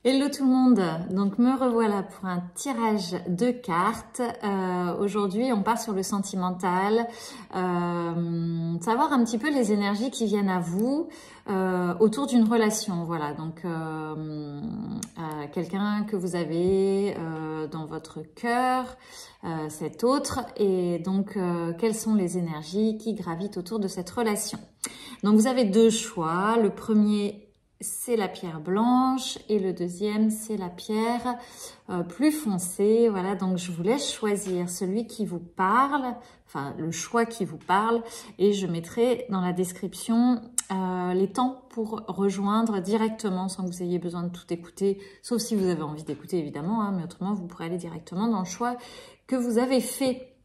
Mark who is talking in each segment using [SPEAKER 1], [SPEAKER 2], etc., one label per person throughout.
[SPEAKER 1] Hello tout le monde, donc me revoilà pour un tirage de cartes. Aujourd'hui on part sur le sentimental, savoir un petit peu les énergies qui viennent à vous autour d'une relation. Voilà, donc quelqu'un que vous avez dans votre cœur, cet autre, et donc quelles sont les énergies qui gravitent autour de cette relation. Donc vous avez deux choix, le premier c'est la pierre blanche et le deuxième c'est la pierre plus foncée. Voilà, donc je vous laisse choisir celui qui vous parle, enfin le choix qui vous parle, et je mettrai dans la description les temps pour rejoindre directement sans que vous ayez besoin de tout écouter, sauf si vous avez envie d'écouter évidemment, hein, mais autrement vous pourrez aller directement dans le choix que vous avez fait.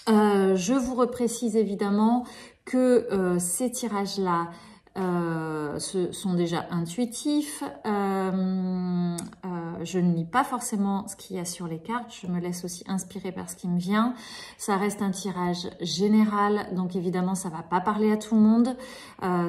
[SPEAKER 1] Je vous reprécise évidemment que ces tirages-là sont déjà intuitifs. Je ne lis pas forcément ce qu'il y a sur les cartes, je me laisse aussi inspirer par ce qui me vient. Ça reste un tirage général, donc évidemment ça va pas parler à tout le monde.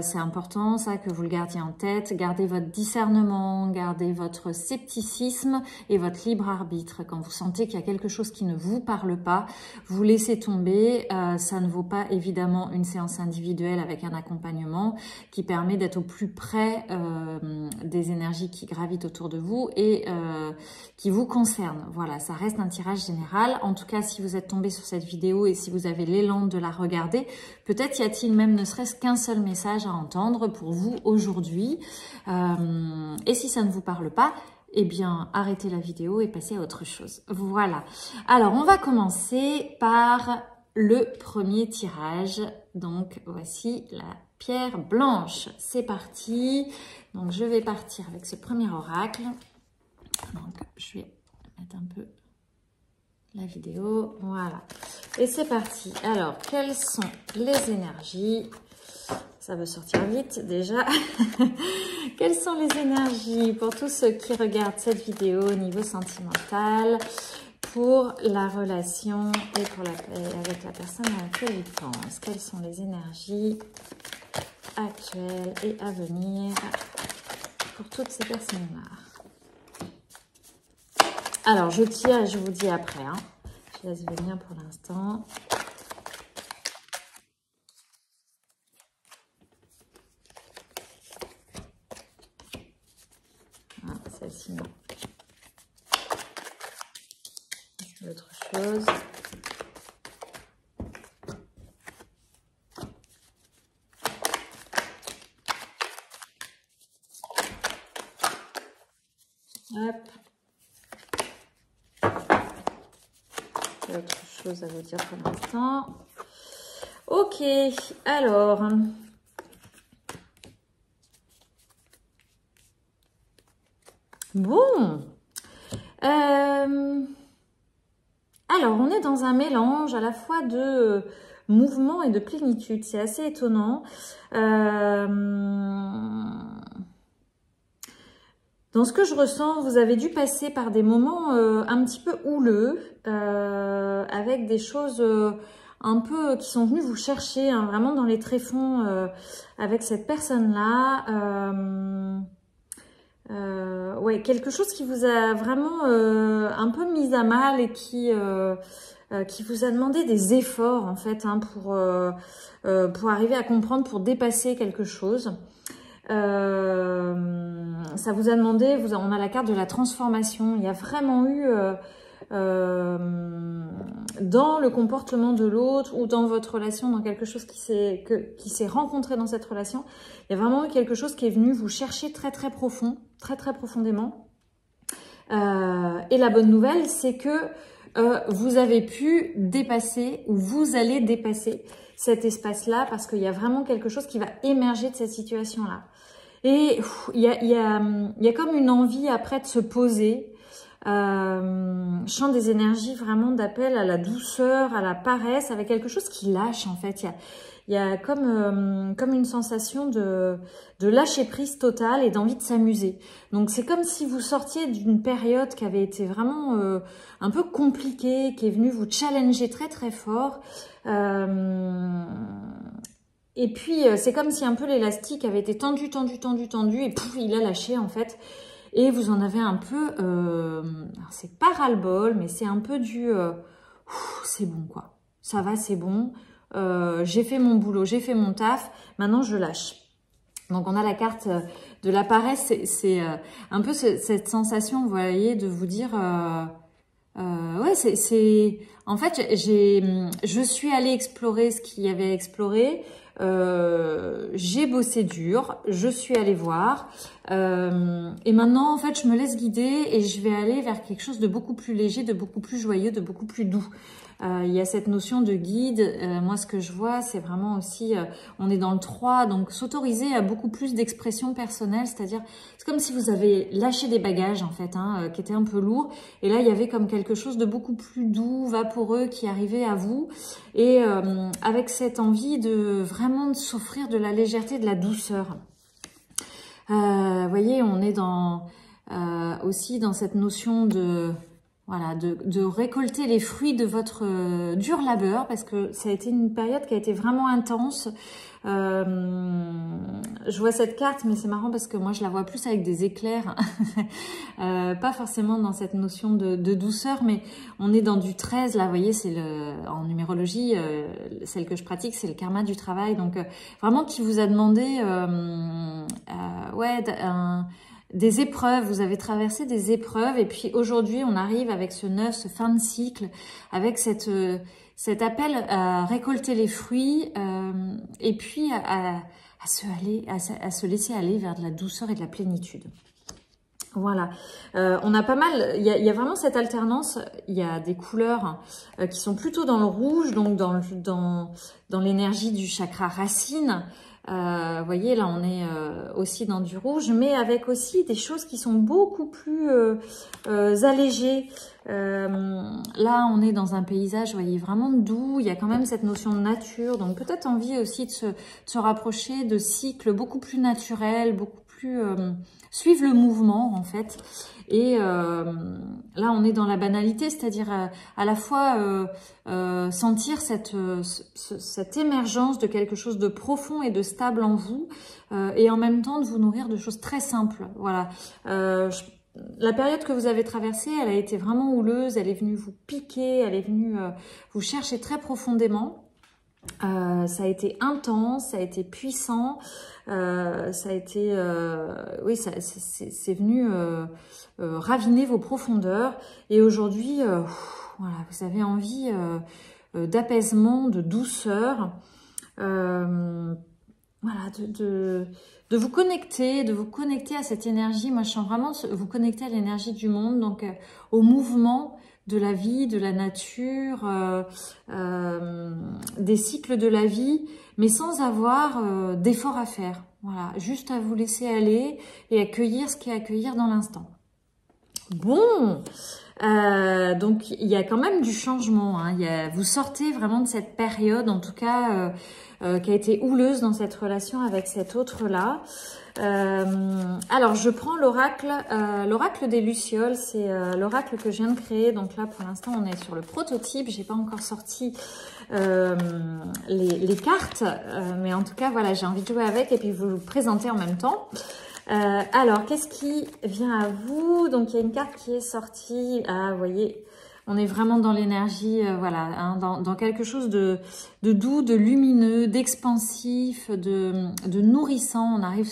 [SPEAKER 1] C'est important ça que vous le gardiez en tête. Gardez votre discernement, gardez votre scepticisme et votre libre arbitre. Quand vous sentez qu'il y a quelque chose qui ne vous parle pas, vous laissez tomber. Ça ne vaut pas évidemment une séance individuelle avec un accompagnement qui permet d'être au plus près des énergies qui gravitent autour de vous et qui vous concernent. Voilà, ça reste un tirage général. En tout cas, si vous êtes tombé sur cette vidéo et si vous avez l'élan de la regarder, peut-être y a-t-il même ne serait-ce qu'un seul message à entendre pour vous aujourd'hui. Et si ça ne vous parle pas, eh bien, arrêtez la vidéo et passez à autre chose. Voilà. Alors, on va commencer par le premier tirage. Donc, voici la pierre blanche. C'est parti. Donc, je vais partir avec ce premier oracle. Donc, je vais mettre un peu la vidéo. Voilà. Et c'est parti. Alors, quelles sont les énergies? Ça veut sortir vite déjà. Quelles sont les énergies pour tous ceux qui regardent cette vidéo au niveau sentimental, pour la relation et pour avec la personne à laquelle ils pensent? Quelles sont les énergies actuelles et à venir pour toutes ces personnes-là? Alors, je tire et je vous dis après. Hein. Je laisse venir pour l'instant. Ah, celle-ci, non. Je veux autre chose. Hop. J'ai autre chose à vous dire pour l'instant. Ok, alors. Bon. Alors, on est dans un mélange à la fois de mouvement et de plénitude. C'est assez étonnant. Dans ce que je ressens, vous avez dû passer par des moments un petit peu houleux, avec des choses un peu qui sont venues vous chercher, hein, vraiment dans les tréfonds avec cette personne-là. Ouais, quelque chose qui vous a vraiment un peu mis à mal et qui vous a demandé des efforts en fait, hein, pour arriver à comprendre, pour dépasser quelque chose. Ça vous a demandé, on a la carte de la transformation. Il y a vraiment eu dans le comportement de l'autre ou dans votre relation, dans quelque chose qui s'est rencontré dans cette relation, il y a vraiment eu quelque chose qui est venu vous chercher très très profond, très très profondément. Et la bonne nouvelle, c'est que vous avez pu dépasser, ou vous allez dépasser cet espace-là, parce qu'il y a vraiment quelque chose qui va émerger de cette situation-là. Et il y a comme une envie après de se poser. Je sens des énergies vraiment d'appel à la douceur, à la paresse, avec quelque chose qui lâche en fait. Il y a comme une sensation de lâcher prise totale et d'envie de s'amuser. Donc c'est comme si vous sortiez d'une période qui avait été vraiment un peu compliquée, qui est venue vous challenger très très fort. Et puis c'est comme si un peu l'élastique avait été tendu et pouf, il a lâché en fait. et vous en avez un peu, c'est pas ras-le-bol, mais c'est un peu du, c'est bon quoi, ça va, c'est bon, j'ai fait mon boulot, j'ai fait mon taf, maintenant je lâche. Donc on a la carte de la paresse, c'est un peu cette sensation, vous voyez, de vous dire, ouais, en fait, je suis allée explorer ce qu'il y avait à explorer, j'ai bossé dur, je suis allée voir, et maintenant, en fait, je me laisse guider et je vais aller vers quelque chose de beaucoup plus léger, de beaucoup plus joyeux, de beaucoup plus doux. Il y a cette notion de guide. Moi, ce que je vois, c'est vraiment aussi, on est dans le 3, donc s'autoriser à beaucoup plus d'expression personnelle, c'est-à-dire, c'est comme si vous avez lâché des bagages, en fait, qui étaient un peu lourds, et là, il y avait comme quelque chose de beaucoup plus doux, vaporeux, qui arrivait à vous, et avec cette envie de vraiment s'offrir de la légèreté, de la douceur. Vous voyez, on est dans aussi dans cette notion de... Voilà, de récolter les fruits de votre dur labeur, parce que ça a été une période qui a été vraiment intense. Je vois cette carte, mais c'est marrant parce que moi je la vois plus avec des éclairs, pas forcément dans cette notion de douceur, mais on est dans du 13, là, vous voyez, c'est en numérologie, celle que je pratique, c'est le karma du travail, donc vraiment qui vous a demandé ouais, des épreuves, vous avez traversé des épreuves, et puis aujourd'hui on arrive avec ce 9, ce fin de cycle, avec cet appel à récolter les fruits, et puis à se laisser aller vers de la douceur et de la plénitude. Voilà, on a pas mal, il y a vraiment cette alternance, il y a des couleurs qui sont plutôt dans le rouge, donc dans l'énergie du chakra racine. Vous voyez, là, on est aussi dans du rouge, mais avec aussi des choses qui sont beaucoup plus allégées. Là, on est dans un paysage, vous voyez, vraiment doux. Il y a quand même cette notion de nature, donc peut-être envie aussi de se rapprocher de cycles beaucoup plus naturels, beaucoup plus... suivre le mouvement, en fait. Et là, on est dans la banalité, c'est-à-dire à la fois sentir cette émergence de quelque chose de profond et de stable en vous, et en même temps de vous nourrir de choses très simples. Voilà. La période que vous avez traversée, elle a été vraiment houleuse, elle est venue vous piquer, elle est venue vous chercher très profondément. Ça a été intense, ça a été puissant, ça a été, oui, c'est venu raviner vos profondeurs. Et aujourd'hui, voilà, vous avez envie d'apaisement, de douceur, voilà, de vous connecter à cette énergie. Moi, je sens vraiment vous connecter à l'énergie du monde, donc au mouvement de la vie, de la nature, des cycles de la vie, mais sans avoir d'effort à faire. Voilà, juste à vous laisser aller et accueillir ce qu'il y a à accueillir dans l'instant. Bon, donc il y a quand même du changement. Vous sortez vraiment de cette période, en tout cas, qui a été houleuse dans cette relation avec cet autre-là. Alors, je prends l'oracle des Lucioles, c'est l'oracle que je viens de créer. Donc là, pour l'instant, on est sur le prototype. J'ai pas encore sorti les cartes, mais en tout cas, voilà, j'ai envie de jouer avec et puis vous le présenter en même temps. Alors, qu'est-ce qui vient à vous? Donc, il y a une carte qui est sortie. Ah, vous voyez, on est vraiment dans l'énergie, voilà, dans quelque chose de doux, de lumineux, d'expansif, de nourrissant. On arrive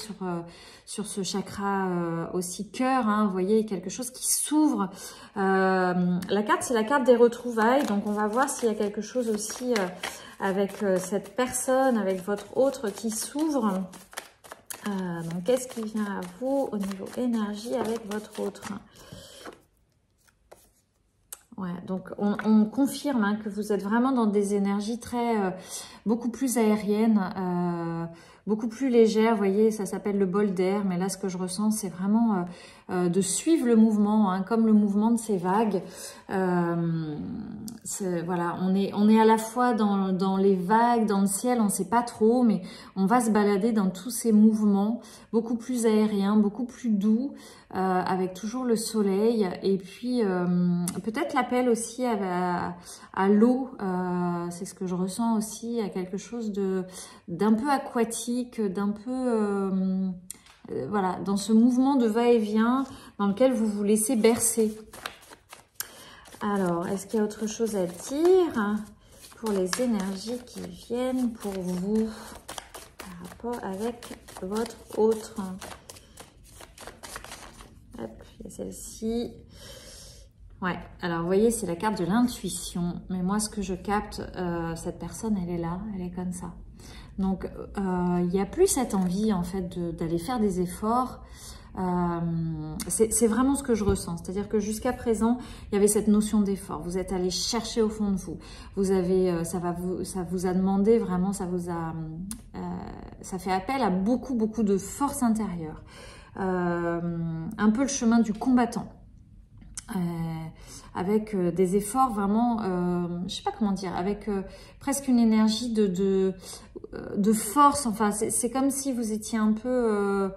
[SPEAKER 1] sur ce chakra aussi cœur, vous voyez, quelque chose qui s'ouvre. La carte, c'est la carte des retrouvailles. Donc, on va voir s'il y a quelque chose aussi avec cette personne, avec votre autre qui s'ouvre. Donc, qu'est-ce qui vient à vous au niveau énergie avec votre autre? Ouais, donc on confirme que vous êtes vraiment dans des énergies beaucoup plus aériennes, beaucoup plus légères. Vous voyez, ça s'appelle le bol d'air, mais là, ce que je ressens, c'est vraiment de suivre le mouvement, comme le mouvement de ces vagues. Voilà, on est à la fois dans les vagues, dans le ciel, on ne sait pas trop, mais on va se balader dans tous ces mouvements, beaucoup plus aériens, beaucoup plus doux, avec toujours le soleil, et puis peut-être l'appel aussi à l'eau, c'est ce que je ressens aussi, à quelque chose d'un peu aquatique, d'un peu voilà, dans ce mouvement de va-et-vient dans lequel vous vous laissez bercer. Alors, est-ce qu'il y a autre chose à dire pour les énergies qui viennent pour vous par rapport avec votre autre? Hop, il y a celle-ci. Ouais, alors vous voyez, c'est la carte de l'intuition. Mais moi, ce que je capte, cette personne, elle est là, elle est comme ça. Donc, il n'y a plus cette envie, en fait, d'aller faire des efforts. C'est vraiment ce que je ressens. C'est-à-dire que jusqu'à présent, il y avait cette notion d'effort. Vous êtes allé chercher au fond de vous. Vous avez, ça vous a demandé vraiment, ça fait appel à beaucoup de force intérieure. Un peu le chemin du combattant. Avec des efforts vraiment, je sais pas comment dire, avec presque une énergie de force. Enfin, c'est comme si vous étiez un peu,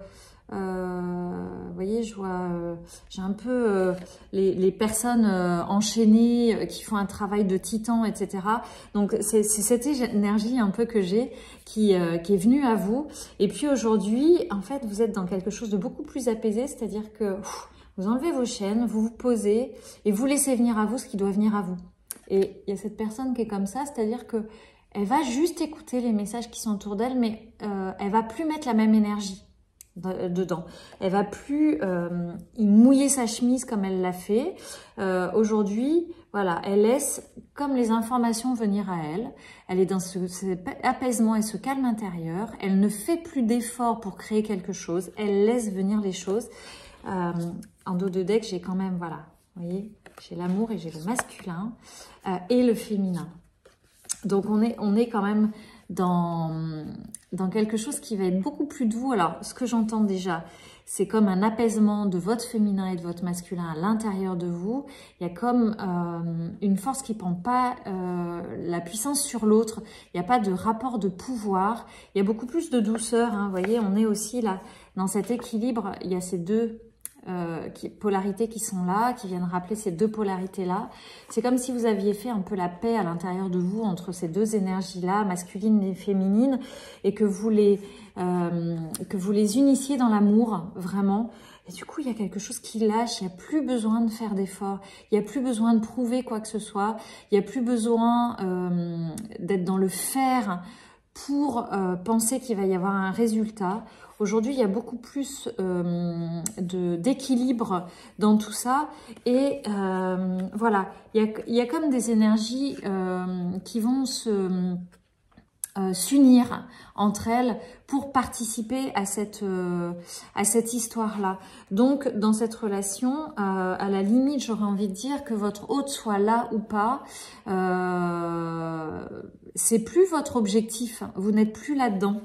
[SPEAKER 1] vous voyez, je vois, j'ai un peu les personnes enchaînées qui font un travail de titan, etc. Donc c'est cette énergie un peu que j'ai qui est venue à vous. Et puis aujourd'hui, en fait, vous êtes dans quelque chose de beaucoup plus apaisé, c'est-à-dire que vous enlevez vos chaînes, vous vous posez et vous laissez venir à vous ce qui doit venir à vous. Et il y a cette personne qui est comme ça, c'est-à-dire que elle va juste écouter les messages qui sont autour d'elle, mais elle va plus mettre la même énergie dedans. Elle va plus y mouiller sa chemise comme elle l'a fait. Aujourd'hui, voilà, elle laisse comme les informations venir à elle. Elle est dans cet apaisement et ce calme intérieur. Elle ne fait plus d'efforts pour créer quelque chose. Elle laisse venir les choses. En dos de deck, j'ai quand même, voilà, vous voyez, j'ai l'amour et j'ai le masculin et le féminin. Donc, on est quand même dans quelque chose qui va être beaucoup plus doux. Alors, ce que j'entends déjà, c'est comme un apaisement de votre féminin et de votre masculin à l'intérieur de vous. Il y a comme une force qui ne prend pas la puissance sur l'autre. Il n'y a pas de rapport de pouvoir. Il y a beaucoup plus de douceur. Hein. Vous voyez, on est aussi là dans cet équilibre. Il y a ces deux polarités qui sont là, qui viennent rappeler ces deux polarités-là. C'est comme si vous aviez fait un peu la paix à l'intérieur de vous entre ces deux énergies-là, masculine et féminine, et que vous les unissiez dans l'amour, vraiment. Et du coup, il y a quelque chose qui lâche, il n'y a plus besoin de faire d'efforts, il n'y a plus besoin de prouver quoi que ce soit, il n'y a plus besoin d'être dans le faire pour penser qu'il va y avoir un résultat. Aujourd'hui, il y a beaucoup plus d'équilibre dans tout ça. Et voilà, il y a comme des énergies qui vont s'unir entre elles pour participer à cette histoire-là. Donc, dans cette relation, à la limite, j'aurais envie de dire que votre hôte soit là ou pas, c'est plus votre objectif. Vous n'êtes plus là-dedans.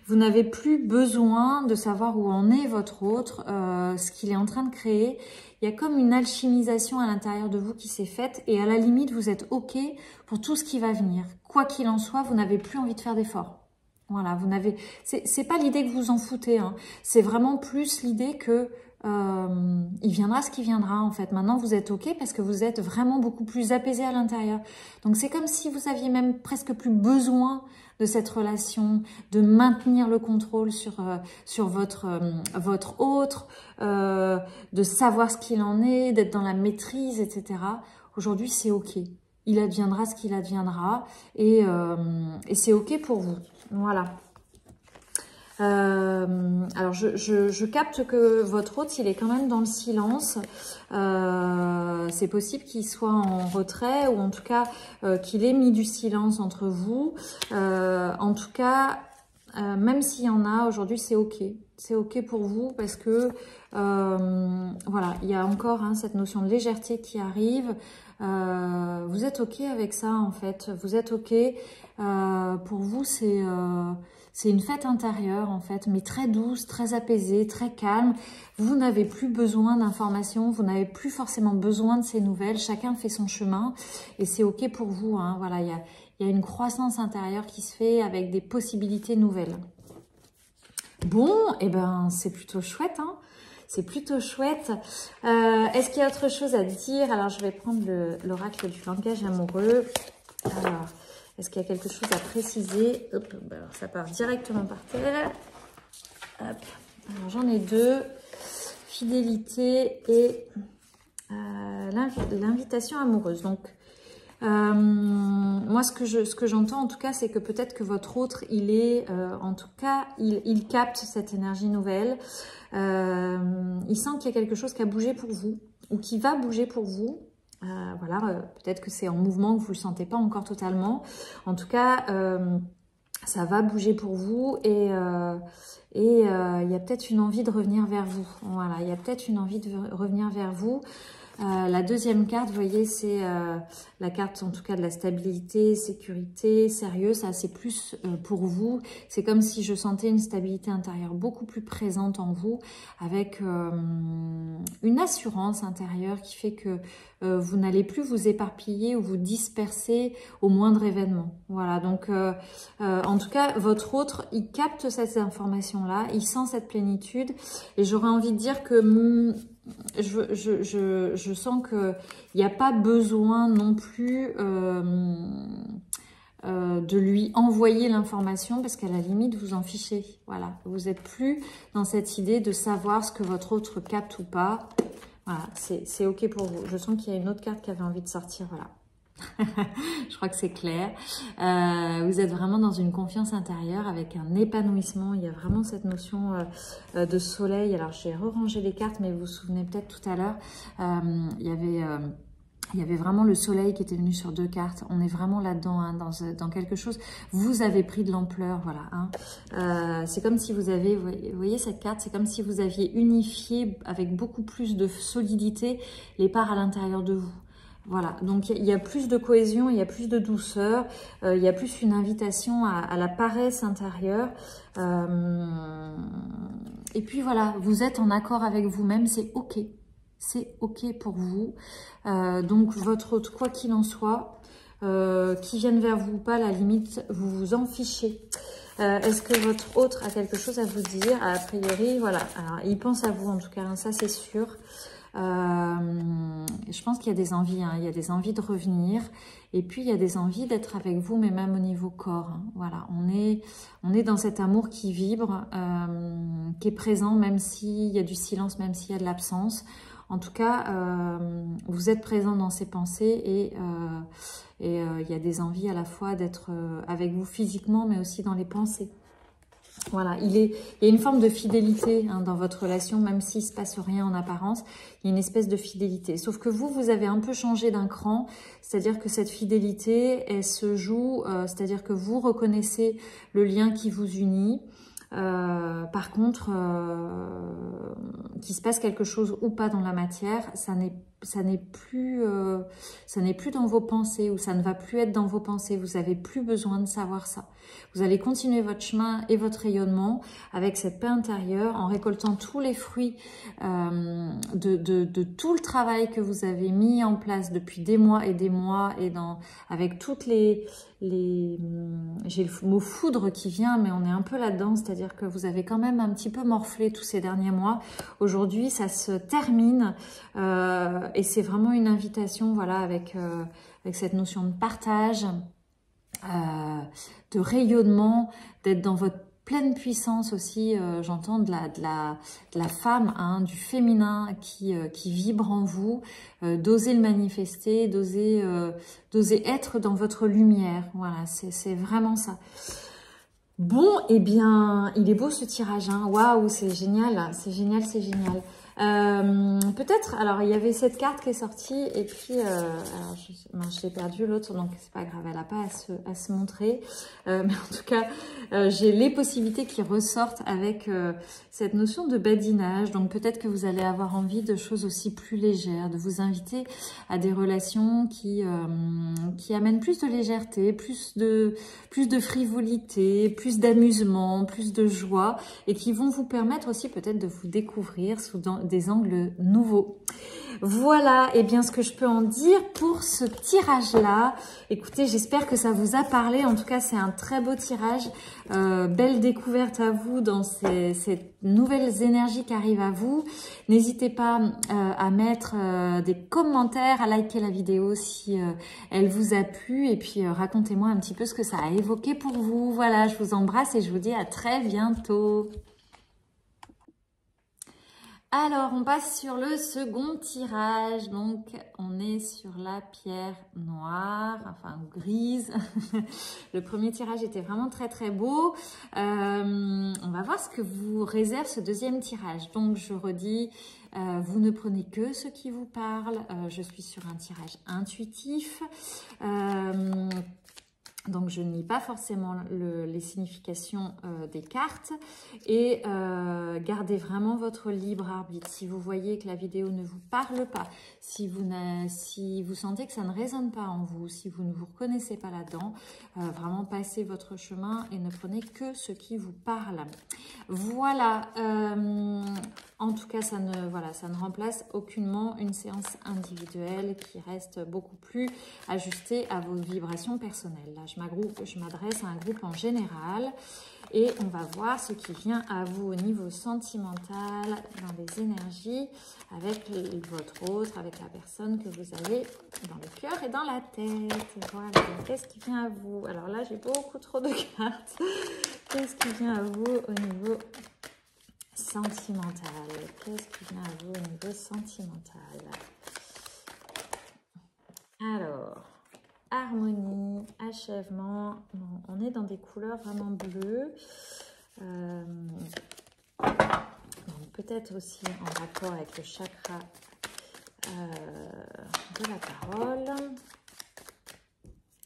[SPEAKER 1] Vous n'avez plus besoin de savoir où en est votre autre, ce qu'il est en train de créer. Il y a comme une alchimisation à l'intérieur de vous qui s'est faite et à la limite, vous êtes OK pour tout ce qui va venir. Quoi qu'il en soit, vous n'avez plus envie de faire d'efforts. Voilà, vous n'avez. C'est pas l'idée que vous en foutez, hein. C'est vraiment plus l'idée que il viendra ce qui viendra en fait. Maintenant, vous êtes OK parce que vous êtes vraiment beaucoup plus apaisé à l'intérieur. Donc, c'est comme si vous aviez même presque plus besoin de cette relation, de maintenir le contrôle sur votre autre, de savoir ce qu'il en est, d'être dans la maîtrise, etc. Aujourd'hui, c'est OK. Il adviendra ce qu'il adviendra et c'est OK pour vous. Voilà. Alors, je capte que votre hôte, il est quand même dans le silence. C'est possible qu'il soit en retrait ou en tout cas qu'il ait mis du silence entre vous. En tout cas, même s'il y en a, aujourd'hui, c'est OK. C'est OK pour vous parce que, voilà, il y a encore cette notion de légèreté qui arrive. Vous êtes OK avec ça, en fait. Vous êtes OK. Pour vous, c'est une fête intérieure, en fait, mais très douce, très apaisée, très calme. Vous n'avez plus besoin d'informations, vous n'avez plus forcément besoin de ces nouvelles. Chacun fait son chemin et c'est OK pour vous. Hein. Voilà, il y a une croissance intérieure qui se fait avec des possibilités nouvelles. Bon, et ben, c'est plutôt chouette, hein. C'est plutôt chouette. Est-ce qu'il y a autre chose à dire? Alors, je vais prendre l'oracle du langage amoureux. Alors, est-ce qu'il y a quelque chose à préciser? Hop, alors ça part directement par terre. Hop. Alors, j'en ai deux. Fidélité et l'invitation amoureuse. Donc, moi, ce que j'entends, en tout cas, c'est que peut-être que votre autre, il est, en tout cas, il capte cette énergie nouvelle. Il sent qu'il y a quelque chose qui a bougé pour vous ou qui va bouger pour vous. Voilà, peut-être que c'est en mouvement, que vous ne le sentez pas encore totalement. En tout cas, ça va bouger pour vous et il y a peut-être une envie de revenir vers vous. Voilà, il y a peut-être une envie de revenir vers vous. La deuxième carte, vous voyez, c'est la carte en tout cas de la stabilité, sécurité, sérieux. Ça, c'est plus pour vous. C'est comme si je sentais une stabilité intérieure beaucoup plus présente en vous, avec une assurance intérieure qui fait que vous n'allez plus vous éparpiller ou vous disperser au moindre événement. Voilà, donc en tout cas, votre autre, il capte cette information-là, il sent cette plénitude et j'aurais envie de dire que je sens qu'il n'y a pas besoin non plus de lui envoyer l'information parce qu'à la limite, vous en fichez. Voilà, vous n'êtes plus dans cette idée de savoir ce que votre autre capte ou pas. Voilà, c'est OK pour vous. Je sens qu'il y a une autre carte qui avait envie de sortir, voilà. Je crois que c'est clair. Vous êtes vraiment dans une confiance intérieure avec un épanouissement. Il y a vraiment cette notion de soleil. Alors, j'ai rerangé les cartes, mais vous vous souvenez peut-être tout à l'heure, il y avait vraiment le soleil qui était venu sur deux cartes. On est vraiment là-dedans, hein, dans quelque chose. Vous avez pris de l'ampleur, voilà. Hein. C'est comme si vous avez, vous voyez cette carte, c'est comme si vous aviez unifié avec beaucoup plus de solidité les parts à l'intérieur de vous. Voilà, donc il y a plus de cohésion, il y a plus de douceur, il y a plus une invitation à la paresse intérieure. Et puis voilà, vous êtes en accord avec vous-même, c'est OK. C'est OK pour vous. Donc votre autre, quoi qu'il en soit, qui vienne vers vous ou pas, à la limite, vous vous en fichez. Est-ce que votre autre a quelque chose à vous dire? A priori, voilà. Alors, il pense à vous en tout cas, hein, ça c'est sûr. Je pense qu'il y a des envies, hein, il y a des envies de revenir et puis il y a des envies d'être avec vous, mais même au niveau corps. Hein, voilà, on est dans cet amour qui vibre, qui est présent, même s'il y a du silence, même s'il y a de l'absence. En tout cas, vous êtes présent dans ces pensées et il y a des envies à la fois d'être avec vous physiquement, mais aussi dans les pensées. Voilà, il y a une forme de fidélité, hein, dans votre relation, même s'il ne se passe rien en apparence, il y a une espèce de fidélité. Sauf que vous avez un peu changé d'un cran, c'est-à-dire que cette fidélité, elle se joue, c'est-à-dire que vous reconnaissez le lien qui vous unit. Par contre, qu'il se passe quelque chose ou pas dans la matière, ça n'est plus dans vos pensées, ou ça ne va plus être dans vos pensées. Vous n'avez plus besoin de savoir ça. Vous allez continuer votre chemin et votre rayonnement avec cette paix intérieure, en récoltant tous les fruits de tout le travail que vous avez mis en place depuis des mois, et avec toutes j'ai le mot foudre qui vient, mais on est un peu là-dedans, c'est-à-dire que vous avez quand même un petit peu morflé tous ces derniers mois. Aujourd'hui, ça se termine et c'est vraiment une invitation, voilà, avec cette notion de partage, de rayonnement, d'être dans votre pleine puissance aussi, j'entends de la femme, hein, du féminin qui vibre en vous, d'oser le manifester, d'oser être dans votre lumière. Voilà, c'est vraiment ça. Bon, eh bien, il est beau ce tirage, hein. Waouh, c'est génial, c'est génial, c'est génial. Peut-être, alors il y avait cette carte qui est sortie et puis alors je l'ai perdu l'autre, donc c'est pas grave, elle n'a pas à se montrer, mais en tout cas j'ai les possibilités qui ressortent avec cette notion de badinage. Donc peut-être que vous allez avoir envie de choses aussi plus légères, de vous inviter à des relations qui amènent plus de légèreté, plus de frivolité, plus d'amusement, plus de joie, et qui vont vous permettre aussi peut-être de vous découvrir sous des angles nouveaux. Voilà, et bien ce que je peux en dire pour ce tirage-là. Écoutez, j'espère que ça vous a parlé. En tout cas, c'est un très beau tirage. Belle découverte à vous dans ces nouvelles énergies qui arrivent à vous. N'hésitez pas à mettre des commentaires, à liker la vidéo si elle vous a plu. Et puis, racontez-moi un petit peu ce que ça a évoqué pour vous. Voilà, je vous embrasse et je vous dis à très bientôt. Alors, on passe sur le second tirage. Donc, on est sur la pierre noire, enfin grise. Le premier tirage était vraiment très très beau. On va voir ce que vous réserve ce deuxième tirage. Donc, je redis, vous ne prenez que ce qui vous parle. Je suis sur un tirage intuitif. Donc, je ne lis pas forcément les significations des cartes et gardez vraiment votre libre arbitre. Si vous voyez que la vidéo ne vous parle pas, si vous sentez que ça ne résonne pas en vous, si vous ne vous reconnaissez pas là-dedans, vraiment passez votre chemin et ne prenez que ce qui vous parle. Voilà. En tout cas, ça ne remplace aucunement une séance individuelle qui reste beaucoup plus ajustée à vos vibrations personnelles. Là, je m'adresse à un groupe en général et on va voir ce qui vient à vous au niveau sentimental, dans les énergies, avec votre autre, avec la personne que vous avez dans le cœur et dans la tête. Voilà, qu'est-ce qui vient à vous? Alors là, j'ai beaucoup trop de cartes. Qu'est-ce qui vient à vous au niveau sentimental? Qu'est-ce qui vient à vous au niveau sentimental? Alors, harmonie, achèvement. Non, on est dans des couleurs vraiment bleues. Peut-être aussi en rapport avec le chakra de la parole.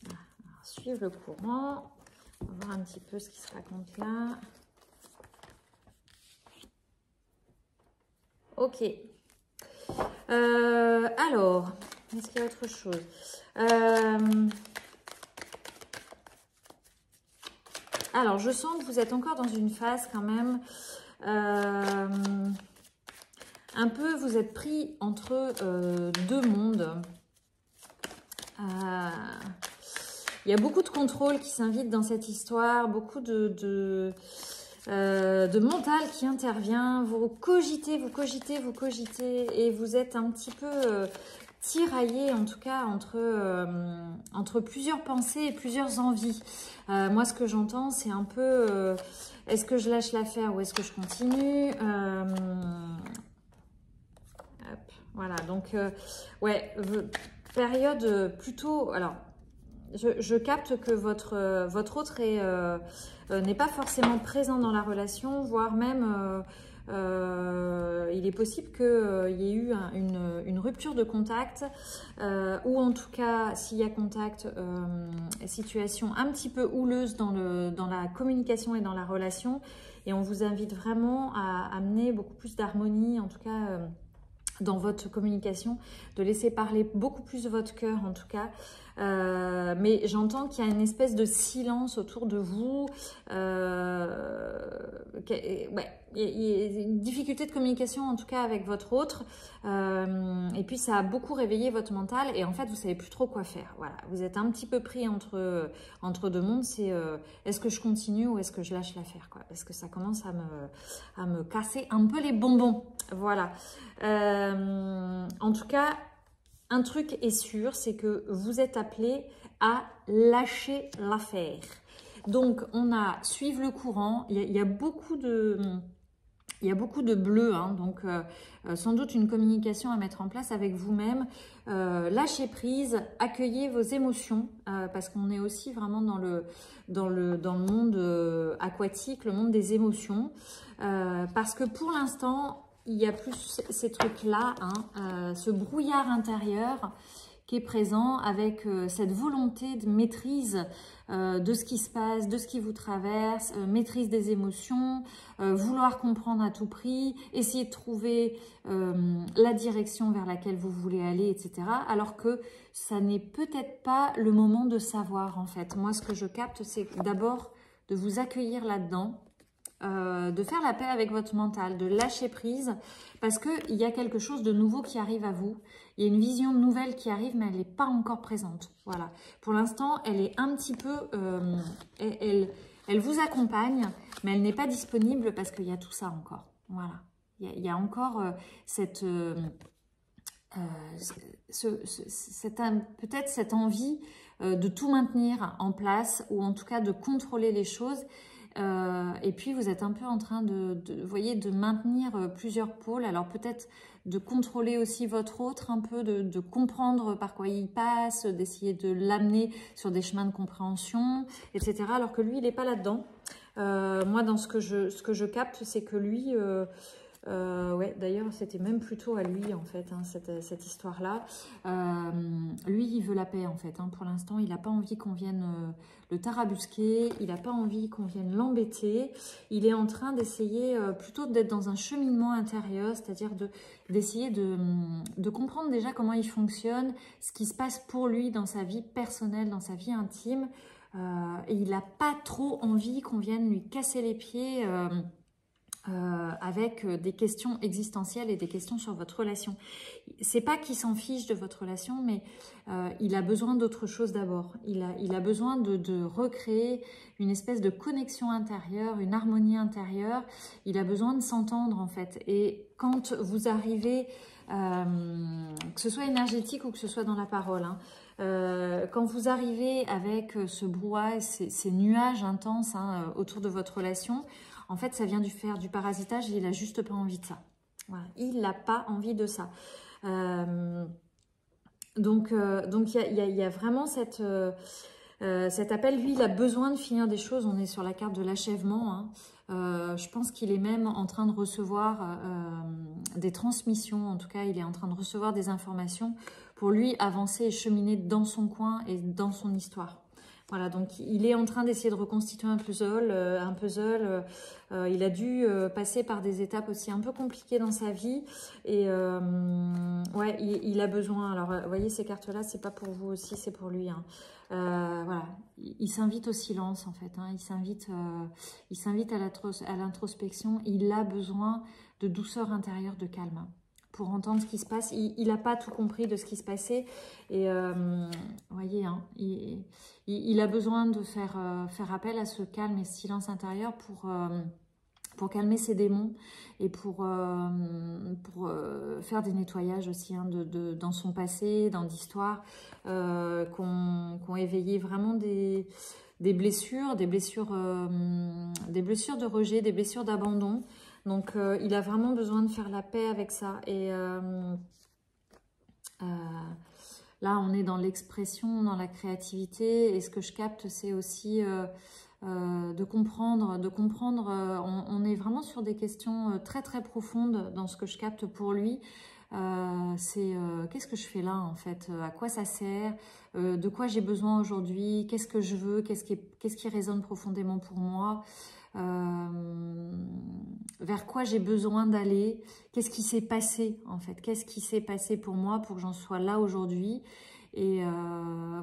[SPEAKER 1] Alors, suivre le courant. On va voir un petit peu ce qui se raconte là. Ok. Alors, est-ce qu'il y a autre chose? Alors, je sens que vous êtes encore dans une phase quand même. Un peu, vous êtes pris entre deux mondes. Il y a beaucoup de contrôle qui s'invite dans cette histoire, beaucoup de mental qui intervient. Vous cogitez, et vous êtes un petit peu tiraillé, en tout cas, entre plusieurs pensées et plusieurs envies. Moi, ce que j'entends, c'est un peu est-ce que je lâche l'affaire ou est-ce que je continue? Voilà, donc, ouais, période plutôt... Alors, je capte que votre autre n'est pas forcément présent dans la relation, voire même il est possible qu'il y ait eu une rupture de contact, ou en tout cas, s'il y a contact, situation un petit peu houleuse dans la communication et dans la relation. Et on vous invite vraiment à amener beaucoup plus d'harmonie, en tout cas... dans votre communication, de laisser parler beaucoup plus votre cœur en tout cas. Mais j'entends qu'il y a une espèce de silence autour de vous. Il y a une difficulté de communication en tout cas avec votre autre. Et puis ça a beaucoup réveillé votre mental et en fait vous savez plus trop quoi faire. Voilà, vous êtes un petit peu pris entre deux mondes. C'est est-ce que je continue ou est-ce que je lâche l'affaire quoi? Parce que ça commence à me casser un peu les bonbons. Voilà. En tout cas, un truc est sûr, c'est que vous êtes appelé à lâcher l'affaire. Donc, on a suivre le courant. Il y a beaucoup de... Il y a beaucoup de bleu, hein, donc sans doute une communication à mettre en place avec vous-même. Lâchez prise, accueillez vos émotions, parce qu'on est aussi vraiment dans le monde aquatique, le monde des émotions. Parce que pour l'instant, il y a plus ces trucs-là, hein, ce brouillard intérieur qui est présent avec cette volonté de maîtrise de ce qui se passe, de ce qui vous traverse, maîtrise des émotions, vouloir comprendre à tout prix, essayer de trouver la direction vers laquelle vous voulez aller, etc. Alors que ça n'est peut-être pas le moment de savoir en fait. Moi, ce que je capte, c'est d'abord de vous accueillir là-dedans, de faire la paix avec votre mental, de lâcher prise, parce qu'il y a quelque chose de nouveau qui arrive à vous. Il y a une vision nouvelle qui arrive, mais elle n'est pas encore présente. Voilà. Pour l'instant, elle est un petit peu... elle vous accompagne, mais elle n'est pas disponible parce qu'il y a tout ça encore. Voilà. Il y a encore peut-être cette envie de tout maintenir en place, ou en tout cas de contrôler les choses. Et puis vous êtes un peu en train vous voyez, de maintenir plusieurs pôles. Alors peut-être de contrôler aussi votre autre, un peu de comprendre par quoi il passe, d'essayer de l'amener sur des chemins de compréhension, etc. Alors que lui, il n'est pas là-dedans. Moi, dans ce que je capte, c'est que lui... ouais, d'ailleurs, c'était même plutôt à lui, en fait, hein, cette histoire-là. Lui, il veut la paix, en fait. Hein. Pour l'instant, il n'a pas envie qu'on vienne le tarabusquer. Il n'a pas envie qu'on vienne l'embêter. Il est en train d'essayer plutôt d'être dans un cheminement intérieur, c'est-à-dire d'essayer de comprendre déjà comment il fonctionne, ce qui se passe pour lui dans sa vie personnelle, dans sa vie intime. Et il n'a pas trop envie qu'on vienne lui casser les pieds... avec des questions existentielles et des questions sur votre relation. C'est pas qu'il s'en fiche de votre relation, mais il a besoin d'autre chose d'abord. Il a besoin de recréer une espèce de connexion intérieure, une harmonie intérieure. Il a besoin de s'entendre en fait. Et quand vous arrivez, que ce soit énergétique ou que ce soit dans la parole, hein, quand vous arrivez avec ce brouhaha, ces nuages intenses hein, autour de votre relation, en fait, ça vient faire du parasitage et il n'a juste pas envie de ça. Voilà. Il n'a pas envie de ça. Donc, il y a vraiment cet appel. Lui, il a besoin de finir des choses. On est sur la carte de l'achèvement. Hein. Je pense qu'il est même en train de recevoir des transmissions. En tout cas, il est en train de recevoir des informations pour lui avancer et cheminer dans son coin et dans son histoire. Voilà, donc il est en train d'essayer de reconstituer un puzzle. Il a dû passer par des étapes aussi un peu compliquées dans sa vie. Et ouais, il a besoin. Alors, vous voyez, ces cartes-là, c'est pas pour vous aussi, c'est pour lui. Hein. Voilà, il s'invite au silence, en fait. Hein. Il s'invite à l'introspection. Il a besoin de douceur intérieure, de calme. Pour entendre ce qui se passe. Il n'a pas tout compris de ce qui se passait. Et vous voyez, hein, il a besoin de faire appel à ce calme et ce silence intérieur pour calmer ses démons et pour faire des nettoyages aussi hein, dans son passé, dans l'histoire, qu'on éveillé vraiment des blessures, des blessures de rejet, des blessures d'abandon. Donc, il a vraiment besoin de faire la paix avec ça. Et là, on est dans l'expression, dans la créativité. Et ce que je capte, c'est aussi de comprendre. On est vraiment sur des questions très, très profondes dans ce que je capte pour lui. C'est qu'est-ce que je fais là, en fait? À quoi ça sert? De quoi j'ai besoin aujourd'hui? Qu'est-ce que je veux? Qu'est-ce qui résonne profondément pour moi? Vers quoi j'ai besoin d'aller, qu'est-ce qui s'est passé en fait, qu'est-ce qui s'est passé pour moi pour que j'en sois là aujourd'hui. Et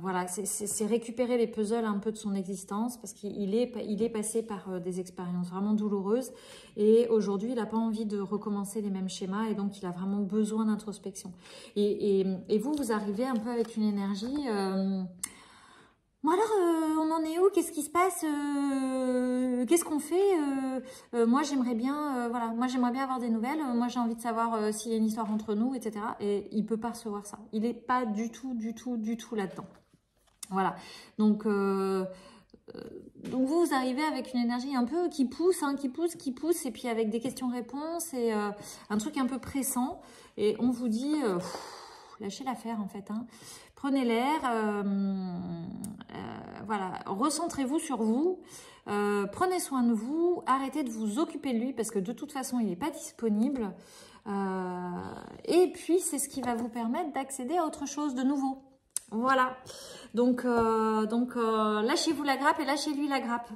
[SPEAKER 1] voilà, c'est récupérer les puzzles un peu de son existence parce qu'il est passé par des expériences vraiment douloureuses et aujourd'hui il n'a pas envie de recommencer les mêmes schémas et donc il a vraiment besoin d'introspection. Et vous arrivez un peu avec une énergie... Bon alors, on en est où? Qu'est-ce qui se passe? Qu'est-ce qu'on fait? Moi, j'aimerais bien, voilà, moi j'aimerais bien avoir des nouvelles. Moi, j'ai envie de savoir s'il y a une histoire entre nous, etc. Et il peut pas recevoir ça. Il est pas du tout là-dedans. Voilà. Donc vous arrivez avec une énergie un peu qui pousse, hein, qui pousse, et puis avec des questions-réponses et un truc un peu pressant. Et on vous dit, lâchez l'affaire en fait. Hein. Prenez l'air, voilà, recentrez-vous sur vous, prenez soin de vous, arrêtez de vous occuper de lui parce que de toute façon il n'est pas disponible. Et puis c'est ce qui va vous permettre d'accéder à autre chose de nouveau. Voilà, donc lâchez-vous la grappe et lâchez-lui la grappe.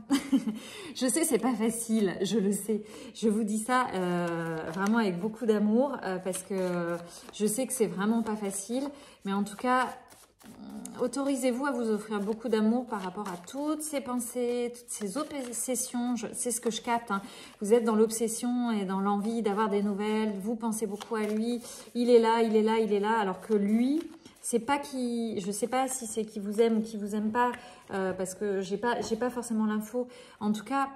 [SPEAKER 1] Je sais, c'est pas facile, je le sais. Je vous dis ça vraiment avec beaucoup d'amour parce que je sais que c'est vraiment pas facile. Mais en tout cas, autorisez-vous à vous offrir beaucoup d'amour par rapport à toutes ces pensées, toutes ces obsessions. C'est ce que je capte. Hein. Vous êtes dans l'obsession et dans l'envie d'avoir des nouvelles. Vous pensez beaucoup à lui. Il est là, il est là, il est là. Alors que lui... c'est pas qui, je sais pas si c'est qui vous aime ou qui vous aime pas, parce que j'ai pas forcément l'info. En tout cas,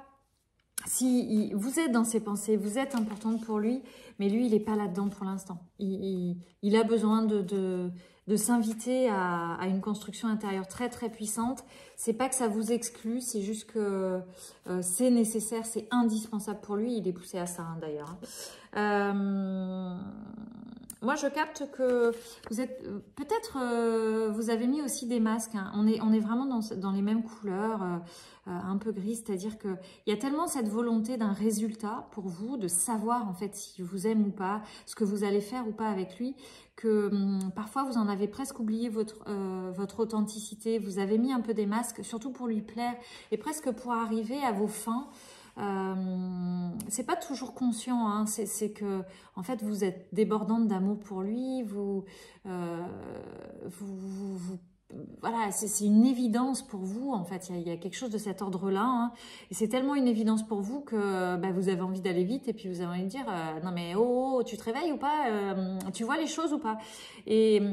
[SPEAKER 1] si vous êtes dans ses pensées, vous êtes importante pour lui, mais lui, il n'est pas là-dedans pour l'instant. Il a besoin de s'inviter à une construction intérieure très très puissante. C'est pas que ça vous exclut, c'est juste que c'est nécessaire, c'est indispensable pour lui. Il est poussé à ça hein, d'ailleurs. Moi, je capte que vous êtes peut-être vous avez mis aussi des masques. Hein. On est vraiment dans les mêmes couleurs, un peu gris, c'est-à-dire que il y a tellement cette volonté d'un résultat pour vous, de savoir en fait si vous aime ou pas, ce que vous allez faire ou pas avec lui, que parfois vous en avez presque oublié votre authenticité. Vous avez mis un peu des masques, surtout pour lui plaire et presque pour arriver à vos fins. C'est pas toujours conscient, hein. C'est que en fait vous êtes débordante d'amour pour lui, voilà, c'est une évidence pour vous en fait. Il y a quelque chose de cet ordre-là, hein. Et c'est tellement une évidence pour vous que bah, vous avez envie d'aller vite et puis vous avez envie de dire non mais oh, tu te réveilles ou pas, tu vois les choses ou pas, et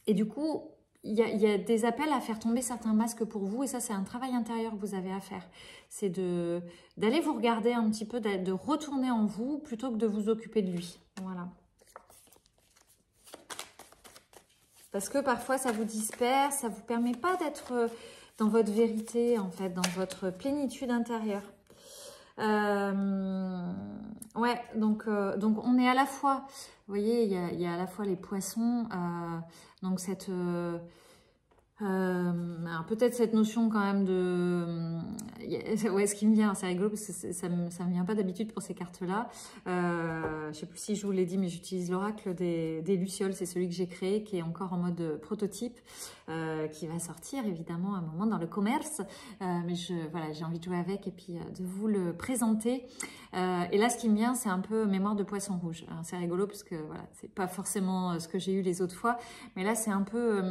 [SPEAKER 1] du coup il y a des appels à faire tomber certains masques pour vous et ça c'est un travail intérieur que vous avez à faire. C'est d'aller vous regarder un petit peu, de retourner en vous plutôt que de vous occuper de lui. Voilà. Parce que parfois ça vous disperse, ça ne vous permet pas d'être dans votre vérité en fait, dans votre plénitude intérieure. Ouais, donc on est à la fois, vous voyez, il y a à la fois les poissons, donc cette... alors peut-être cette notion quand même de... ouais, ce qui me vient, c'est rigolo parce que ça me vient pas d'habitude pour ces cartes-là. Je sais plus si je vous l'ai dit, mais j'utilise l'oracle des Lucioles. C'est celui que j'ai créé, qui est encore en mode prototype, qui va sortir évidemment à un moment dans le commerce. Mais voilà, j'ai envie de jouer avec et puis de vous le présenter. Et là, ce qui me vient, c'est un peu mémoire de poisson rouge. C'est rigolo parce que voilà, c'est pas forcément ce que j'ai eu les autres fois. Mais là, c'est un peu...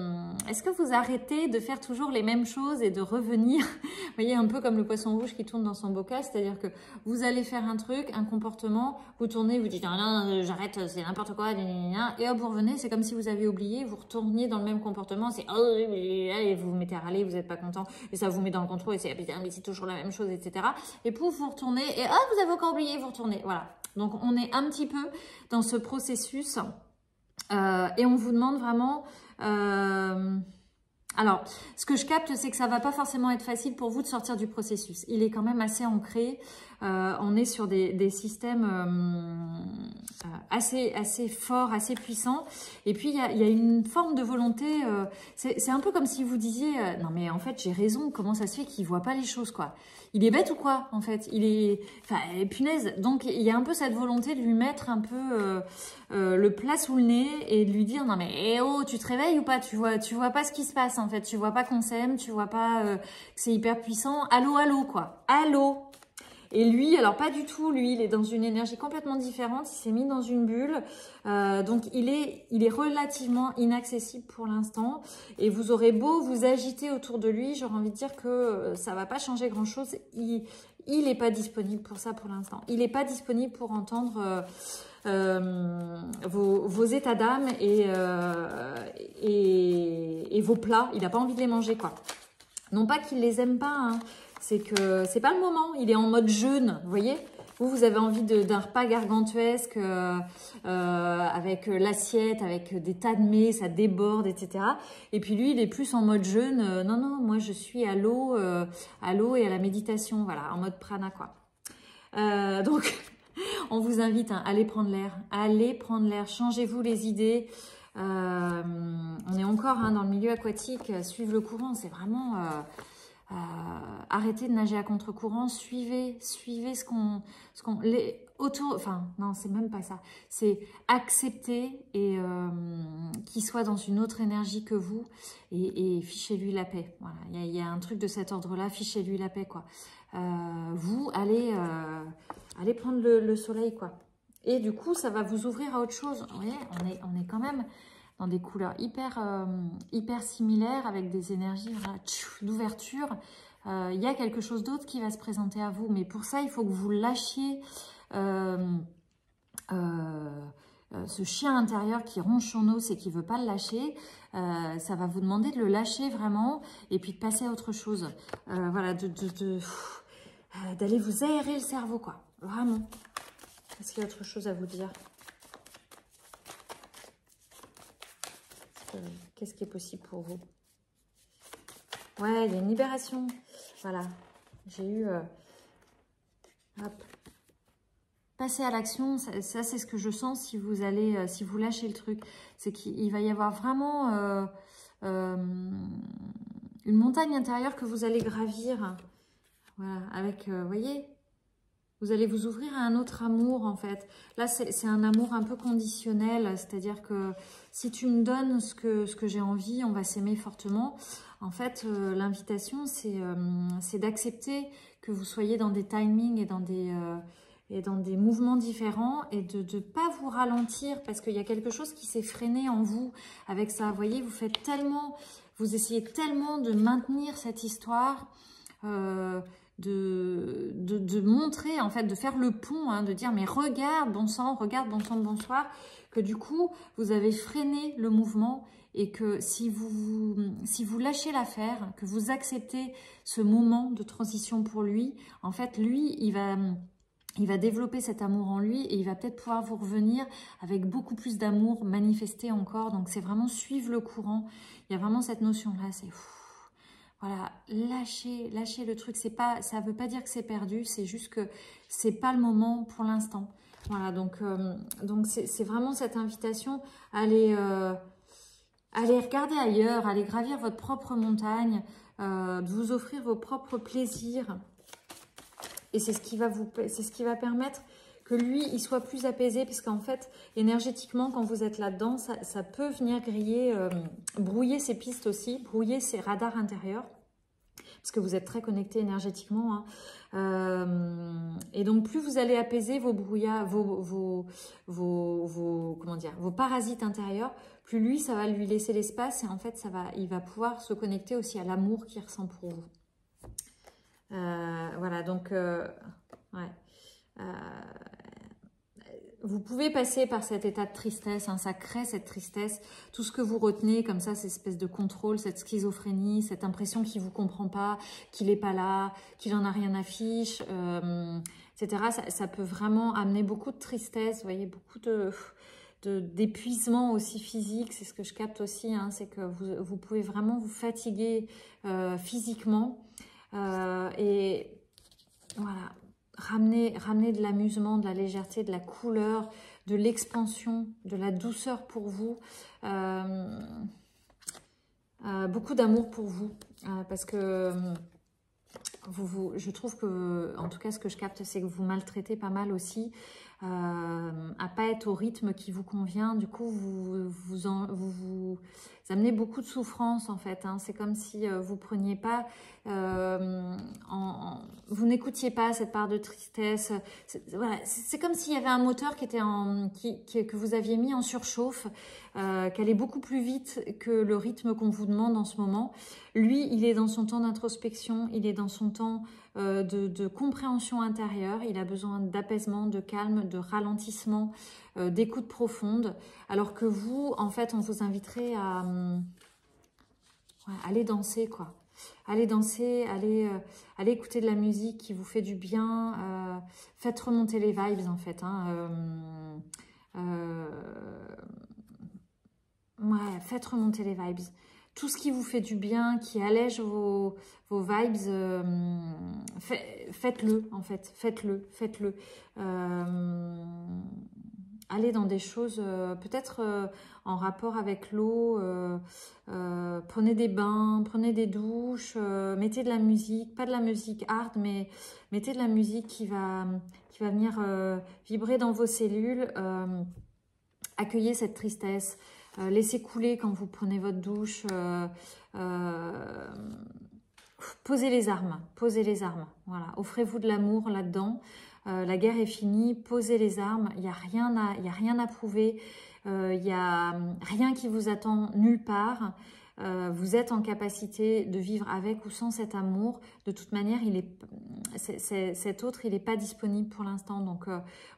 [SPEAKER 1] Est-ce que vous arrêtez de faire toujours les mêmes choses et de revenir, vous voyez, un peu comme le poisson rouge qui tourne dans son bocal, c'est-à-dire que vous allez faire un truc, un comportement, vous tournez, vous dites ah, non, j'arrête, c'est n'importe quoi, et hop, vous revenez, c'est comme si vous aviez oublié, vous retourniez dans le même comportement, c'est oh, et vous vous mettez à râler, vous n'êtes pas content, et ça vous met dans le contrôle, et c'est putain, mais c'est toujours la même chose, etc. Et pouf, vous retournez, et hop, vous avez encore oublié, vous retournez, voilà. Donc on est un petit peu dans ce processus, et on vous demande vraiment... Alors, ce que je capte, c'est que ça va pas forcément être facile pour vous de sortir du processus. Il est quand même assez ancré. On est sur des systèmes assez forts, assez puissants. Et puis, il y a une forme de volonté. C'est un peu comme si vous disiez non mais en fait, j'ai raison. Comment ça se fait qu'il voit pas les choses, quoi? Il est bête ou quoi, en fait? Il est... Enfin, punaise. Donc, il y a un peu cette volonté de lui mettre un peu le plat sous le nez et de lui dire non mais eh oh, tu te réveilles ou pas? Tu vois pas ce qui se passe, en fait. Tu vois pas qu'on s'aime, tu vois pas que c'est hyper puissant. Allô, allô, quoi. Allô. Et lui, alors pas du tout, lui, il est dans une énergie complètement différente, il s'est mis dans une bulle, donc il est relativement inaccessible pour l'instant, et vous aurez beau vous agiter autour de lui, j'aurais envie de dire que ça va pas changer grand-chose, il n'est pas disponible pour ça pour l'instant, il n'est pas disponible pour entendre... vos états d'âme et vos plats, il n'a pas envie de les manger, quoi. Non pas qu'il les aime pas, hein. C'est que c'est pas le moment, il est en mode jeûne, vous voyez. Vous avez envie d'un repas gargantuesque avec l'assiette, avec des tas de mets, ça déborde, etc. Et puis lui, il est plus en mode jeûne. Non, non, moi je suis à l'eau et à la méditation, voilà, en mode prana, quoi. Donc, on vous invite à aller prendre l'air, changez-vous les idées. On est encore dans le milieu aquatique, suivre le courant, c'est vraiment... arrêtez de nager à contre-courant, suivez enfin non, c'est même pas ça, c'est accepter et qu'il soit dans une autre énergie que vous et fichez-lui la paix. Voilà, il y a un truc de cet ordre-là, fichez-lui la paix, quoi. Vous allez prendre le soleil, quoi. Et du coup, ça va vous ouvrir à autre chose. Vous voyez, on est quand même dans des couleurs hyper similaires, avec des énergies d'ouverture. Il y a quelque chose d'autre qui va se présenter à vous. Mais pour ça, il faut que vous lâchiez ce chien intérieur qui ronge son os et qui ne veut pas le lâcher. Ça va vous demander de le lâcher vraiment et puis de passer à autre chose. Voilà, d'aller vous aérer le cerveau, quoi. Vraiment. Est-ce qu'il y a autre chose à vous dire? Qu'est-ce qui est possible pour vous? Ouais, il y a une libération. Voilà. J'ai eu... hop. Passer à l'action, ça c'est ce que je sens si vous allez, si vous lâchez le truc. C'est qu'il va y avoir vraiment une montagne intérieure que vous allez gravir. Voilà, avec, vous voyez, vous allez vous ouvrir à un autre amour en fait. Là, c'est un amour un peu conditionnel, c'est-à-dire que si tu me donnes ce que j'ai envie, on va s'aimer fortement. En fait, l'invitation, c'est d'accepter que vous soyez dans des timings et dans des mouvements différents et de ne pas vous ralentir parce qu'il y a quelque chose qui s'est freiné en vous avec ça. Vous voyez, vous essayez tellement de maintenir cette histoire, de montrer, en fait, de faire le pont, hein, de dire mais regarde bon sang, bonsoir, que du coup, vous avez freiné le mouvement et que si vous lâchez l'affaire, que vous acceptez ce moment de transition pour lui, en fait, lui, il va développer cet amour en lui et il va peut-être pouvoir vous revenir avec beaucoup plus d'amour manifesté encore. Donc, c'est vraiment suivre le courant. Il y a vraiment cette notion-là, c'est... Voilà, lâchez le truc. Ça ne veut pas dire que c'est perdu, c'est juste que c'est pas le moment pour l'instant. Voilà, donc c'est vraiment cette invitation à aller regarder ailleurs, à aller gravir votre propre montagne, de vous offrir vos propres plaisirs. Et c'est ce qui va permettre que lui, il soit plus apaisé, parce qu'en fait, énergétiquement, quand vous êtes là-dedans, ça peut venir griller, brouiller ses pistes aussi, brouiller ses radars intérieurs, parce que vous êtes très connecté énergétiquement. Hein. Et donc, plus vous allez apaiser vos brouillards, comment dire, vos parasites intérieurs, plus lui, ça va lui laisser l'espace, et en fait, il va pouvoir se connecter aussi à l'amour qu'il ressent pour vous. Voilà, donc, ouais. Vous pouvez passer par cet état de tristesse, hein, ça crée cette tristesse. Tout ce que vous retenez comme ça, cette espèce de contrôle, cette schizophrénie, cette impression qu'il ne vous comprend pas, qu'il n'est pas là, qu'il n'en a rien à fiche, etc. Ça peut vraiment amener beaucoup de tristesse, vous voyez, beaucoup d'épuisement aussi physique. C'est ce que je capte aussi, hein, c'est que vous pouvez vraiment vous fatiguer physiquement. Et voilà. Ramener de l'amusement, de la légèreté, de la couleur, de l'expansion, de la douceur pour vous. Beaucoup d'amour pour vous. Parce que je trouve que, en tout cas, ce que je capte, c'est que vous maltraitez pas mal aussi. À pas être au rythme qui vous convient. Du coup, vous amenez beaucoup de souffrance, en fait. Hein. C'est comme si vous preniez pas... vous n'écoutiez pas cette part de tristesse. Voilà, c'est comme s'il y avait un moteur qui était que vous aviez mis en surchauffe, qui allait beaucoup plus vite que le rythme qu'on vous demande en ce moment. Lui, il est dans son temps d'introspection, il est dans son temps de compréhension intérieure, il a besoin d'apaisement, de calme, de ralentissement, d'écoute profonde, alors que vous, en fait, on vous inviterait à aller danser, quoi. Allez danser, allez écouter de la musique qui vous fait du bien, faites remonter les vibes, en fait. Hein, ouais, faites remonter les vibes. Tout ce qui vous fait du bien, qui allège vos vibes, faites-le, en fait. Faites-le. Allez dans des choses peut-être en rapport avec l'eau. Prenez des bains, prenez des douches, mettez de la musique, pas de la musique hard, mais mettez de la musique qui va venir vibrer dans vos cellules. Accueillez cette tristesse. Laissez couler quand vous prenez votre douche. Posez les armes. Voilà. Offrez-vous de l'amour là-dedans. La guerre est finie. Posez les armes. Il n'y a rien à prouver. Il n'y a rien qui vous attend nulle part. Vous êtes en capacité de vivre avec ou sans cet amour. De toute manière, cet autre, il n'est pas disponible pour l'instant. Donc,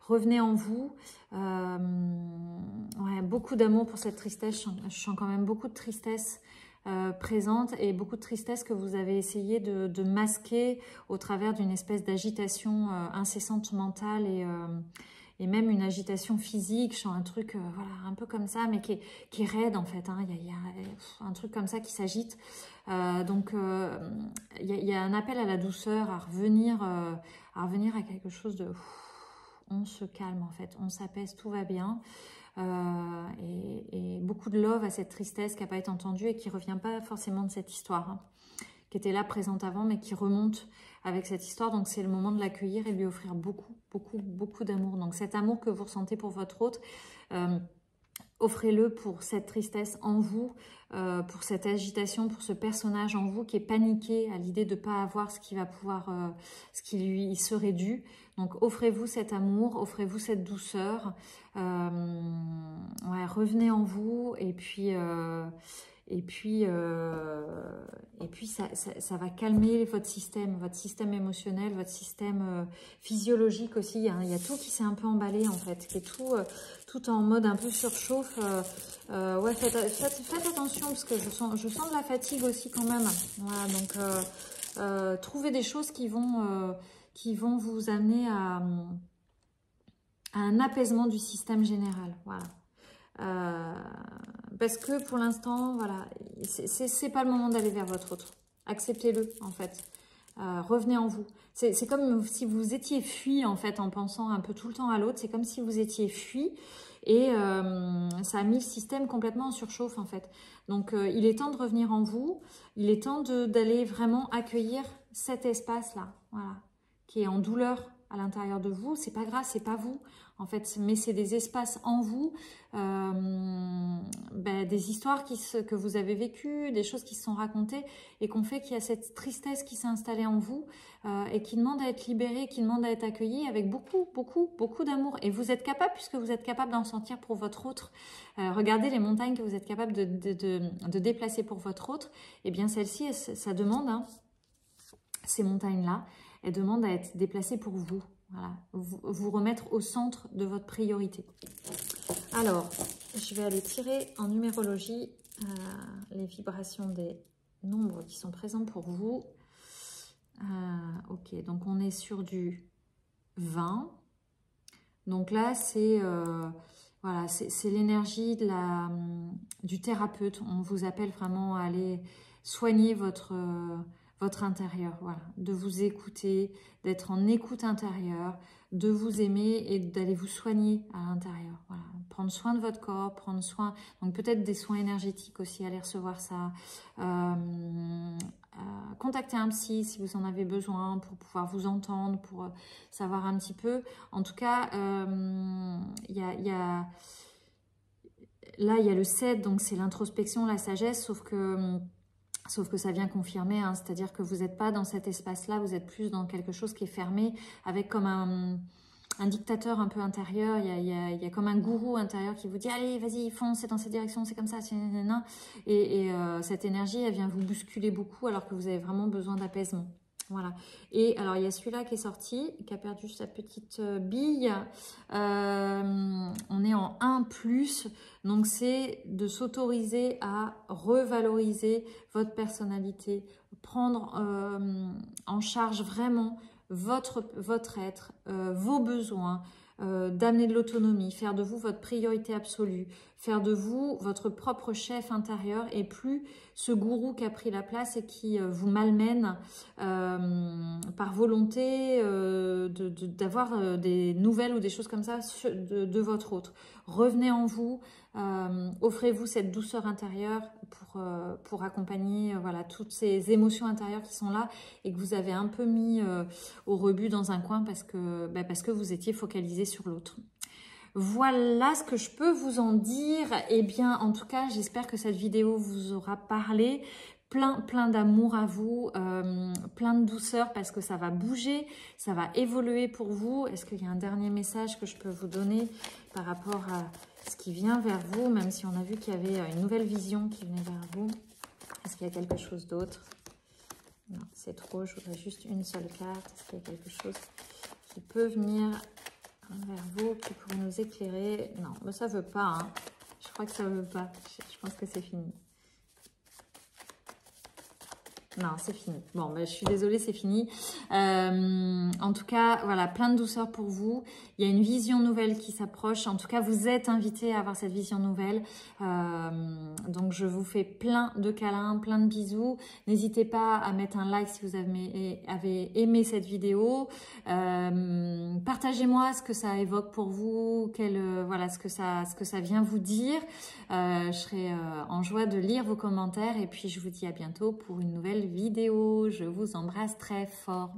[SPEAKER 1] revenez en vous. Ouais, beaucoup d'amour pour cette tristesse. Je sens quand même beaucoup de tristesse présente et beaucoup de tristesse que vous avez essayé de masquer au travers d'une espèce d'agitation incessante mentale et même une agitation physique, je sens un truc voilà, un peu comme ça, mais qui est raide en fait. Hein. Il y a un truc comme ça qui s'agite. Donc, il y a un appel à la douceur, à revenir à quelque chose de... on se calme en fait, on s'apaise, tout va bien. Et beaucoup de love à cette tristesse qui n'a pas été entendue et qui ne revient pas forcément de cette histoire, hein, qui était là présente avant, mais qui remonte avec cette histoire. Donc, c'est le moment de l'accueillir et lui offrir beaucoup, beaucoup, beaucoup d'amour. Donc, cet amour que vous ressentez pour votre autre, offrez-le pour cette tristesse en vous, pour cette agitation, pour ce personnage en vous qui est paniqué à l'idée de ne pas avoir ce qui va pouvoir, ce qui lui serait dû. Donc offrez-vous cet amour, offrez-vous cette douceur, ouais, revenez en vous et puis ça va calmer votre système émotionnel, votre système physiologique aussi. Il y a tout qui s'est un peu emballé en fait, qui est tout en mode un peu surchauffe. Ouais, faites attention parce que je sens de la fatigue aussi quand même. Voilà, donc trouvez des choses qui vont vous amener à un apaisement du système général. Voilà. Parce que pour l'instant, voilà, c'est pas le moment d'aller vers votre autre. Acceptez-le, en fait. Revenez en vous. C'est comme si vous étiez fui, en fait, en pensant un peu tout le temps à l'autre. C'est comme si vous étiez fui et ça a mis le système complètement en surchauffe, en fait. Donc, il est temps de revenir en vous. Il est temps d'aller vraiment accueillir cet espace-là, voilà, qui est en douleur à l'intérieur de vous. C'est pas grave, c'est pas vous, en fait, mais c'est des espaces en vous, des histoires que vous avez vécues, des choses qui se sont racontées et qu'on fait qu'il y a cette tristesse qui s'est installée en vous et qui demande à être libérée, qui demande à être accueillie avec beaucoup, beaucoup, beaucoup d'amour. Et vous êtes capable, puisque vous êtes capable d'en sentir pour votre autre. Regardez les montagnes que vous êtes capable de déplacer pour votre autre. Et bien celle-ci, ça demande, hein, ces montagnes-là, elles demandent à être déplacées pour vous. Voilà, vous remettre au centre de votre priorité. Alors, je vais aller tirer en numérologie les vibrations des nombres qui sont présents pour vous. Ok, donc on est sur du 20. Donc là, c'est voilà, c'est l'énergie du thérapeute. On vous appelle vraiment à aller soigner votre intérieur, voilà, de vous écouter, d'être en écoute intérieure, de vous aimer et d'aller vous soigner à l'intérieur, voilà, prendre soin de votre corps, prendre soin, donc peut-être des soins énergétiques aussi, aller recevoir ça, contacter un psy si vous en avez besoin pour pouvoir vous entendre, pour savoir un petit peu, en tout cas, là il y a le 7, donc c'est l'introspection, la sagesse, sauf que ça vient confirmer, hein, c'est-à-dire que vous n'êtes pas dans cet espace-là, vous êtes plus dans quelque chose qui est fermé, avec comme un dictateur un peu intérieur, il y a comme un gourou intérieur qui vous dit « Allez, vas-y, fonce, c'est dans cette direction, c'est comme ça, c'est nanana ». Et cette énergie, elle vient vous bousculer beaucoup alors que vous avez vraiment besoin d'apaisement. Voilà. Et alors, il y a celui-là qui est sorti, qui a perdu sa petite bille. On est en 1+, donc c'est de s'autoriser à revaloriser votre personnalité, prendre en charge vraiment votre être, vos besoins, d'amener de l'autonomie, faire de vous votre priorité absolue, faire de vous votre propre chef intérieur et plus ce gourou qui a pris la place et qui vous malmène par volonté d'avoir des nouvelles ou des choses comme ça de votre autre. Revenez en vous, offrez-vous cette douceur intérieure pour accompagner voilà, toutes ces émotions intérieures qui sont là et que vous avez un peu mis au rebut dans un coin parce que vous étiez focalisé sur l'autre. Voilà ce que je peux vous en dire. Eh bien, en tout cas, j'espère que cette vidéo vous aura parlé. Plein d'amour à vous, plein de douceur parce que ça va bouger, ça va évoluer pour vous. Est-ce qu'il y a un dernier message que je peux vous donner par rapport à ce qui vient vers vous, même si on a vu qu'il y avait une nouvelle vision qui venait vers vous? Est-ce qu'il y a quelque chose d'autre? Non, c'est trop, je voudrais juste une seule carte. Est-ce qu'il y a quelque chose qui peut venir vers vous, qui pourrait nous éclairer? Non, mais ça veut pas, hein. Je crois que ça veut pas. Je pense que c'est fini. Non, c'est fini. Bon, ben, je suis désolée, c'est fini. En tout cas, voilà, plein de douceur pour vous. Il y a une vision nouvelle qui s'approche. En tout cas, vous êtes invités à avoir cette vision nouvelle. Donc, je vous fais plein de câlins, plein de bisous. N'hésitez pas à mettre un like si vous avez aimé cette vidéo. Partagez-moi ce que ça évoque pour vous, voilà, ce que ça vient vous dire. Je serai en joie de lire vos commentaires et puis je vous dis à bientôt pour une nouvelle vidéo. Je vous embrasse très fort.